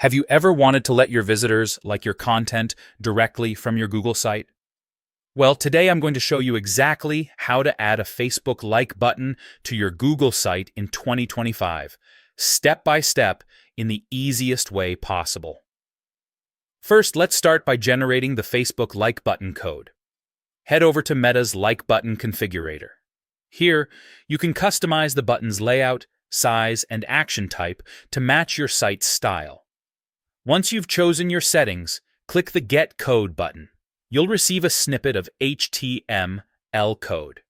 Have you ever wanted to let your visitors like your content directly from your Google site? Well, today I'm going to show you exactly how to add a Facebook like button to your Google site in 2025, step by step in the easiest way possible. First, let's start by generating the Facebook like button code. Head over to Meta's like button configurator. Here, you can customize the button's layout, size, and action type to match your site's style. Once you've chosen your settings, click the Get Code button. You'll receive a snippet of HTML code.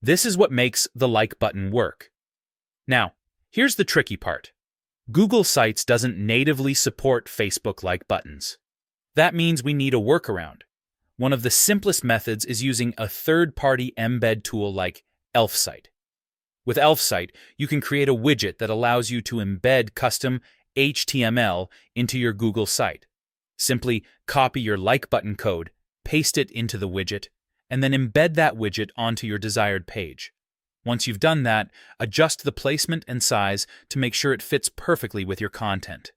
This is what makes the like button work. Now, here's the tricky part. Google Sites doesn't natively support Facebook like buttons. That means we need a workaround. One of the simplest methods is using a third-party embed tool like Elfsight. With Elfsight, you can create a widget that allows you to embed custom HTML into your Google site. Simply copy your like button code, paste it into the widget, and then embed that widget onto your desired page. Once you've done that, adjust the placement and size to make sure it fits perfectly with your content.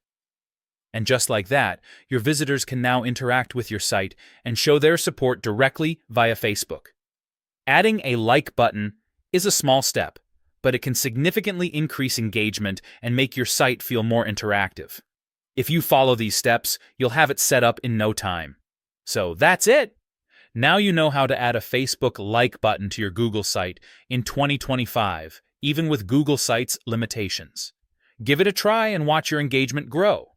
And just like that, your visitors can now interact with your site and show their support directly via Facebook. Adding a like button is a small step, but it can significantly increase engagement and make your site feel more interactive. If you follow these steps, you'll have it set up in no time. So that's it! Now you know how to add a Facebook like button to your Google site in 2025, even with Google Sites limitations. Give it a try and watch your engagement grow.